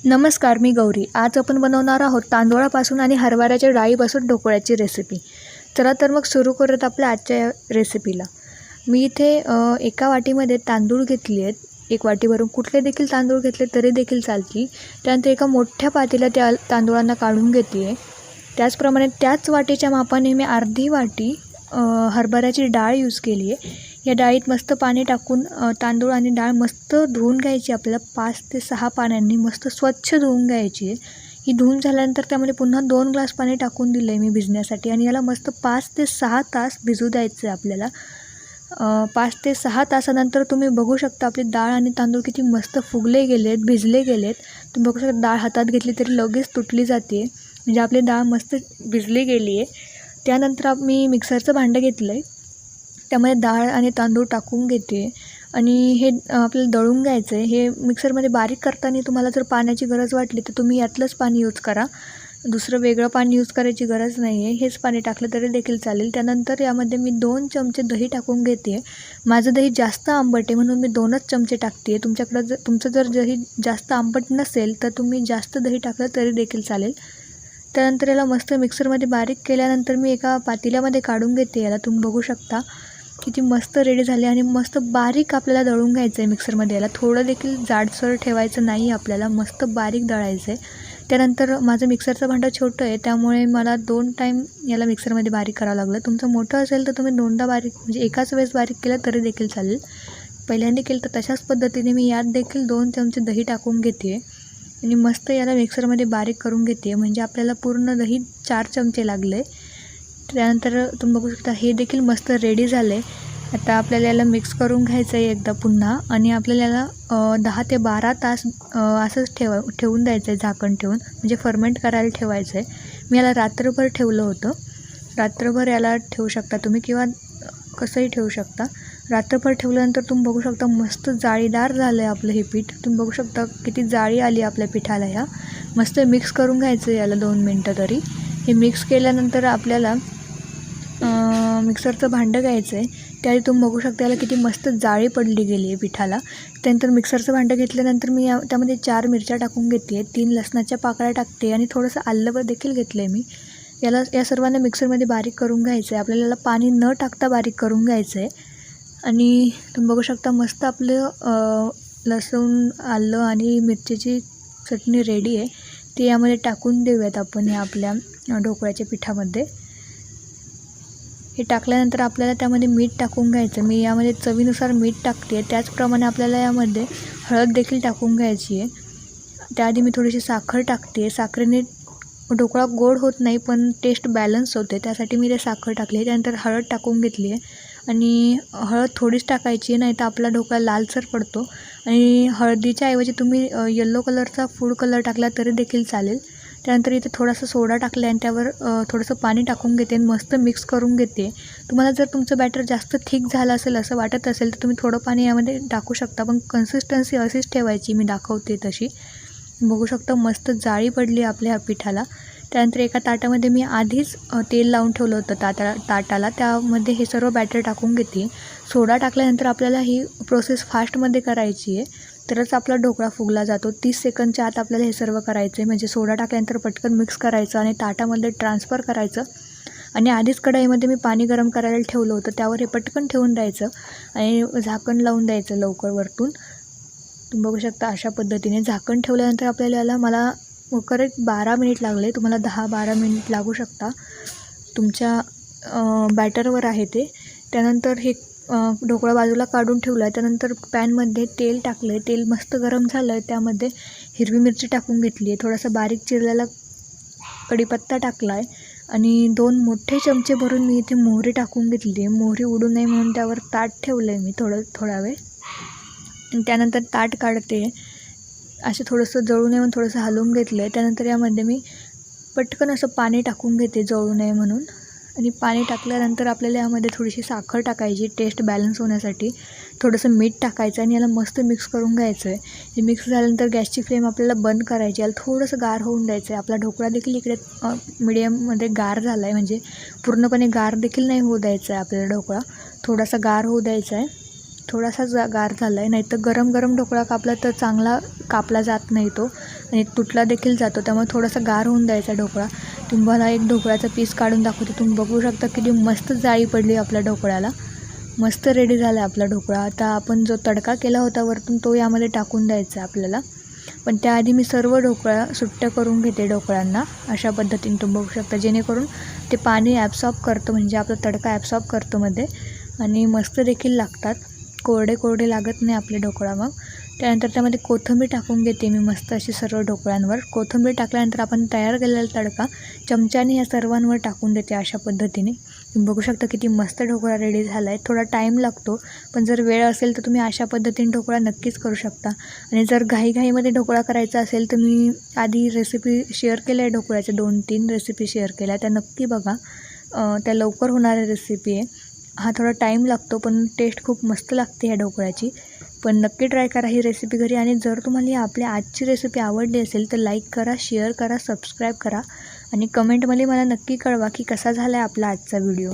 नमस्कार, मी गौरी. आज आपण बनवणार आहोत तांदूळापासून आणि हरभऱ्याच्या डाळीपासून ढोकळ्याची रेसिपी. चला तर मग सुरू करूयात आपल्या आजच्या या रेसिपीला. मी इथे एका वाटीमध्ये तांदूळ घेतले आहेत. एक वाटीवरून कुठले देखील तांदूळ घेतले तरी देखील चालतील. त्यानंतर एका मोठ्या पातेल्यात त्या तांदूळांना काढून घेते आहे. त्याचप्रमाणे त्याच वाटीच्या मापाने मी अर्धी वाटी हरभऱ्याची डाळ यूज केली आहे. या डाळीत मस्त पाणी टाकून तांदूळ आणि डाळ मस्त धुवून घ्यायची. आपल्याला 5 ते 6 पाण्यांनी मस्त स्वच्छ धुवून घ्यायची आहे. ही धुवून झाल्यानंतर त्यामध्ये पुन्हा 2 ग्लास पाणी टाकून दिलं आहे मी भिजण्यासाठी आणि याला मस्त 5 ते 6 तास भिजू द्यायचं आहे आपल्याला. 5 ते 6 तासानंतर तुम्ही बघू शकता आपली डाळ आणि तांदूळ किती मस्त फुगले गेले आहेत, भिजले गेले आहेत. तुम्ही बघू शकता डाळ हातात घेतली तरी लगेच तुटली जाते, म्हणजे आपली डाळ मस्त भिजली गेली आहे. त्यानंतर मी मिक्सरचं भांडं घेतलं आहे. त्यामध्ये डाळ आणि तांदूळ टाकून घेते आणि हे आपल्याला दळून घ्यायचं आहे. हे मिक्सरमध्ये बारीक करताना तुम्हाला जर पाण्याची गरज वाटली तर तुम्ही यातलंच पाणी यूज करा. दुसरं वेगळं पाणी यूज करायची गरज नाही आहे. हेच पाणी टाकलं तरी देखील चालेल. त्यानंतर यामध्ये मी 2 चमचे दही टाकून घेते. माझं दही जास्त आंबट आहे म्हणून मी 2च चमचे टाकते. तुमचं जर दही जास्त आंबट नसेल तर तुम्ही जास्त दही टाकलं तरी देखील चालेल. त्यानंतर याला मस्त मिक्सरमध्ये बारीक केल्यानंतर मी एका पातेल्यामध्ये काढून घेते. याला तुम्ही बघू शकता किती मस्त रेडी झाले आणि मस्त बारीक आपल्याला दळून घ्यायचं आहे मिक्सरमध्ये. याला थोडं देखील जाडसर ठेवायचं नाही आपल्याला, मस्त बारीक दळायचं आहे. त्यानंतर माझं मिक्सरचं भांडं छोटं आहे त्यामुळे मला 2 टाईम याला मिक्सरमध्ये बारीक करावं लागलं. तुमचं मोठं असेल तर तुम्ही 2दा बारीक म्हणजे एकाच वेळेस बारीक केलं तरी देखील चालेल. पहिल्यांदा केलं तर तशाच पद्धतीने मी यात देखील 2 चमचे दही टाकून घेते आणि मस्त याला मिक्सरमध्ये बारीक करून घेते. म्हणजे आपल्याला पूर्ण दही 4 चमचे लागले. त्यानंतर तुम्ही बघू शकता हे देखील मस्त रेडी झालं आहे. आता आपल्याला याला मिक्स करून घ्यायचं आहे एकदा पुन्हा आणि आपल्याला याला 10 ते 12 तास असंच ठेवून द्यायचं आहे झाकण ठेवून, म्हणजे फर्मेंट करायला ठेवायचं आहे. मी याला रात्रभर ठेवलं होतं. रात्रभर याला ठेवू शकता तुम्ही किंवा कसंही ठेवू शकता. रात्रभर ठेवल्यानंतर तुम्ही बघू शकता मस्त जाळीदार झालं आहे आपलं हे पीठ. तुम्ही बघू शकता किती जाळी आली आपल्या पिठाला. ह्या मस्त मिक्स करून घ्यायचं आहे याला 2 मिनटं तरी. हे मिक्स केल्यानंतर आपल्याला मिक्सरचं भांडं घ्यायचं आहे. त्याआधी तुम्ही बघू शकता याला किती मस्त जाळी पडली गेली आहे पिठाला. त्यानंतर मिक्सरचं भांडं घेतल्यानंतर मी त्यामध्ये 4 मिरच्या टाकून घेते, 3 लसणाच्या पाकळ्या टाकते आणि थोडंसं आलं देखील घेतलं आहे मी. या सर्वांना मिक्सरमध्ये बारीक करून घ्यायचं आहे. आपल्याला याला पाणी न टाकता बारीक करून घ्यायचं आहे. आणि तुम्ही बघू शकता मस्त आपलं लसूण, आलं आणि मिरचीची चटणी रेडी आहे. ती यामध्ये टाकून देऊयात आपण ह्या आपल्या ढोकळ्याच्या पिठामध्ये. हे टाकल्यानंतर आपल्याला त्यामध्ये मीठ टाकून घ्यायचं. मी यामध्ये चवीनुसार मीठ टाकते. त्याचप्रमाणे आपल्याला यामध्ये हळद देखील टाकून घ्यायची आहे. त्याआधी मी थोडीशी साखर टाकते. साखरेने ढोकळा गोड होत नाही पण टेस्ट बॅलन्स होते, त्यासाठी मी ते साखर टाकली. त्यानंतर हळद टाकून घेतली आहे आणि हळद थोडीच टाकायची, नाही तर आपला ढोकळा लालसर पडतो. आणि हळदीच्या ऐवजी तुम्ही येलो कलरचा फूड कलर टाकला तरी देखील चालेल. त्यानंतर इथे थोडासा सोडा टाकला आणि त्यावर थोडंसं पाणी टाकून घेते आणि मस्त मिक्स करून घेते. तुम्हाला जर तुमचं बॅटर जास्त थिक झालं असेल असं वाटत असेल तर तुम्ही थोडं पाणी यामध्ये टाकू शकता, पण कन्सिस्टन्सी अशीच ठेवायची मी दाखवते तशी. बघू शकता मस्त जाळी पडली आपल्या ह्या पिठाला. त्यानंतर एका ताटामध्ये मी आधीच तेल लावून ठेवलं होतं ताटाला. त्यामध्ये हे सर्व बॅटर टाकून घेते. सोडा टाकल्यानंतर आपल्याला ही प्रोसेस फास्टमध्ये करायची आहे, तरच आपला ढोकळा फुगला जातो. 30 सेकंदच्या आत आपल्याला हे सर्व करायचं आहे. म्हणजे सोडा टाकल्यानंतर पटकन मिक्स करायचं आणि ताटामध्ये ट्रान्सफर करायचं. आणि आधीच कढईमध्ये मी पाणी गरम करायला ठेवलं होतं, त्यावर हे पटकन ठेवून द्यायचं आणि झाकण लावून द्यायचं लवकर वरतून. तुम्ही बघू शकता अशा पद्धतीने झाकण ठेवल्यानंतर आपल्याला मला करेक्ट 12 मिनिट लागले. तुम्हाला 10-12 मिनिट लागू शकता, तुमच्या बॅटरवर आहे ते. त्यानंतर हे ढोकळा बाजूला काढून ठेवला आहे. त्यानंतर पॅनमध्ये तेल टाकलं आहे. तेल मस्त गरम झालं आहे. त्यामध्ये हिरवी मिरची टाकून घेतली आहे. थोडासा बारीक चिरलेला कढीपत्ता टाकला आहे आणि 2 मोठे चमचे भरून मी इथे मोहरी टाकून घेतली आहे. मोहरी उडू नये म्हणून त्यावर ताट ठेवलं आहे मी थोडा वेळ. आणि त्यानंतर ताट काढते. असं थोडंसं जळू नये म्हणून थोडंसं हलवून घेतलं आहे. त्यानंतर यामध्ये मी पटकन असं पाणी टाकून घेते जळू नये म्हणून. आणि पाणी टाकल्यानंतर आपल्याला यामध्ये थोडीशी साखर टाकायची टेस्ट बॅलन्स होण्यासाठी. थोडंसं मीठ टाकायचं आणि याला मस्त मिक्स करून घ्यायचं आहे. हे मिक्स झाल्यानंतर गॅसची फ्लेम आपल्याला बंद करायची. याला थोडंसं गार होऊन द्यायचं आहे. आपला ढोकळा देखील इकडे मिडियममध्ये गार झाला आहे, म्हणजे पूर्णपणे गार देखील नाही होऊ द्यायचं आहे आपल्याला ढोकळा. थोडासा गार होऊ द्यायचा आहे. थोडासा गार झाला आहे, नाहीतर गरम गरम ढोकळा कापला तर चांगला कापला जात नाही तो आणि तुटला देखील जातो. त्यामुळे थोडासा गार होऊन द्यायचा ढोकळा. तुम्हाला एक ढोकळ्याचा पीस काढून दाखवते. तुम्ही बघू शकता किती मस्त जाळी पडली आपल्या ढोकळ्याला. मस्त रेडी झाला आहे आपला ढोकळा. आता आपण जो तडका केला होता वरतून तो यामध्ये टाकून द्यायचा आहे आपल्याला. पण त्याआधी मी सर्व ढोकळा सुट्ट्या करून घेते ढोकळ्यांना अशा पद्धतीने तुम्ही बघू शकता, जेणेकरून ते पाणी ॲब्सॉर्ब करतं, म्हणजे आपला तडका ॲब्सॉर्ब करतो मध्ये आणि मस्त देखील लागतात. कोरडे कोरडे लागत नाही आपले ढोकळा. मग त्यानंतर त्यामध्ये कोथिंबीर टाकून घेते मी मस्त अशी सर्व ढोकळ्यांवर. कोथिंबीर टाकल्यानंतर आपण तयार केलेला तडका चमच्याने या सर्वांवर टाकून देते अशा पद्धतीने. तुम्ही बघू शकता किती मस्त ढोकळा रेडी झाला आहे. थोडा टाईम लागतो, पण जर वेळ असेल तर तुम्ही अशा पद्धतीने ढोकळा नक्कीच करू शकता. आणि जर घाईघाईमध्ये ढोकळा करायचा असेल तर मी आधी रेसिपी शेअर केल्या आहे ढोकळ्याच्या, 2-3 रेसिपी शेअर केल्या, त्या नक्की बघा. त्या लवकर होणाऱ्या रेसिपी आहे. हा थोडा टाईम लागतो, पण टेस्ट खूप मस्त लागते ह्या ढोकळ्याची. पण नक्की ट्राय करा ही रेसिपी घरी. आणि जर तुम्हाला ही आपल्या आजची रेसिपी आवडली असेल तर लाईक करा, शेअर करा, सबस्क्राईब करा आणि कमेंटमध्ये मला नक्की कळवा की कसा झाला आहे आपला आजचा व्हिडिओ.